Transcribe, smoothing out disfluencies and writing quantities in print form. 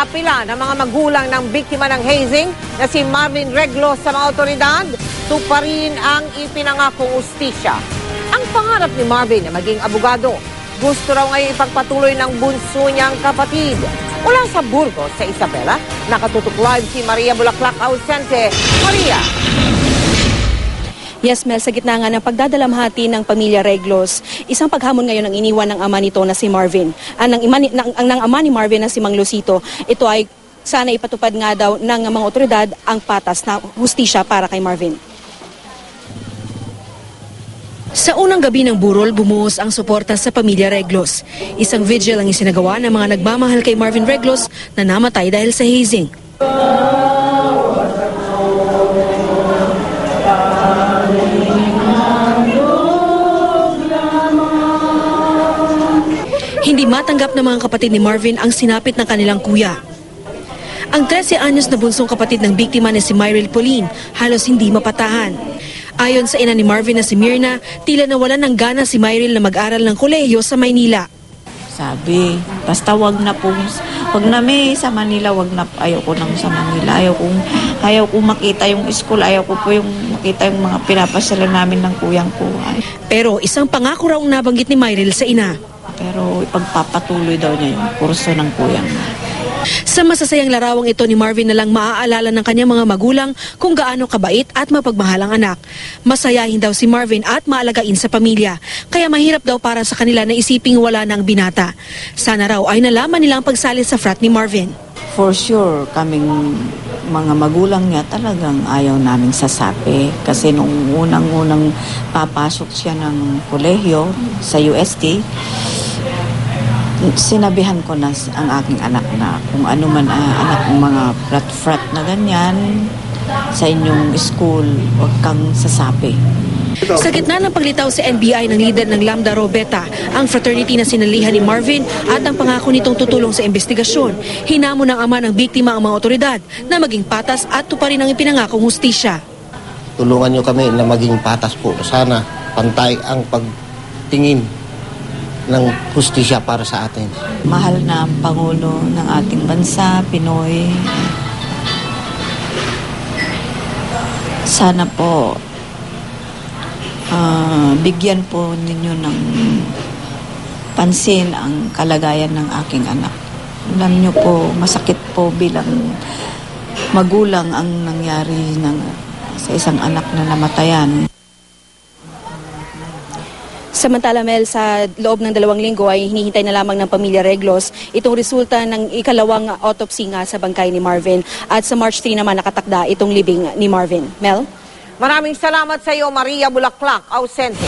Iniapila ng mga magulang ng biktima ng hazing na si Marvin Reglos sa mga otoridad, tuparin ang ipinangakong ustisya. Ang pangarap ni Marvin na maging abogado, gusto raw ngayon ipagpatuloy ng bunso niyang kapatid. Mula sa Burgos sa Isabela, nakatutok live si Maria Bulaklak Ausente. Maria! Yes, Mel, sa gitna nga ng pagdadalamhati ng pamilya Reglos, isang paghamon ngayon ang iniwan ng ama nito na si Marvin. Ang ama ni Marvin na si Mang Lucito, ito ay sana ipatupad nga daw ng mga otoridad ang patas na hustisya para kay Marvin. Sa unang gabi ng burol, bumuhos ang suporta sa pamilya Reglos. Isang vigil ang isinagawa ng mga nagmamahal kay Marvin Reglos na namatay dahil sa hazing. Hindi matanggap ng mga kapatid ni Marvin ang sinapit ng kanilang kuya. Ang 13 anyos na bunsong kapatid ng biktima na si Myril Pauline halos hindi mapatahan. Ayon sa ina ni Marvin na si Mirna, tila nawalan ng gana si Myril na mag-aral ng kolehiyo sa Maynila. Sabi, basta wag na may sa Manila, ayaw ko nang sa Manila. Ayaw kong makita yung school, ayaw ko po yung makita yung mga pinapasala namin ng kuyang ko. Pero isang pangako raw ang nabanggit ni Myril sa ina. Pero ipagpapatuloy daw niya yung kurso ng kuyang. Sa masasayang larawang ito ni Marvin na lang maaalala ng kanyang mga magulang kung gaano kabait at mapagmahal ang anak. Masayahin daw si Marvin at maalagain sa pamilya. Kaya mahirap daw para sa kanila na isiping wala ng binata. Sana raw ay nalaman nilang pagsali sa frat ni Marvin. For sure, kaming mga magulang niya talagang ayaw naming sasapi. Kasi nung unang papasok siya ng kolehiyo sa UST, sinabihan ko na ang aking anak na kung ano man anak ng mga frat na ganyan sa inyong school, huwag kang sasapi. Sa gitna ng paglitaw sa NBI ng leader ng Lambda Rho Beta, ang fraternity na sinalihan ni Marvin at ang pangako nitong tutulong sa investigasyon, hinamon ng ama ng biktima ang mga otoridad na maging patas at tuparin ang ipinangakong hustisya. Tulungan niyo kami na maging patas po. Sana pantay ang pagtingin ng hustisya para sa atin. Mahal na Pangulo ng ating bansa, Pinoy. Sana po bigyan po ninyo ng pansin ang kalagayan ng aking anak. Alam niyo po, masakit po bilang magulang ang nangyari sa isang anak na namatayan. Samantala, Mel, sa loob ng 2 linggo ay hinihintay na lamang ng pamilya Reglos itong resulta ng ikalawang autopsy nga sa bangkay ni Marvin. At sa March 3 naman nakatakda itong libing ni Marvin. Mel? Maraming salamat sa iyo, Maria Bulaklak Ausente.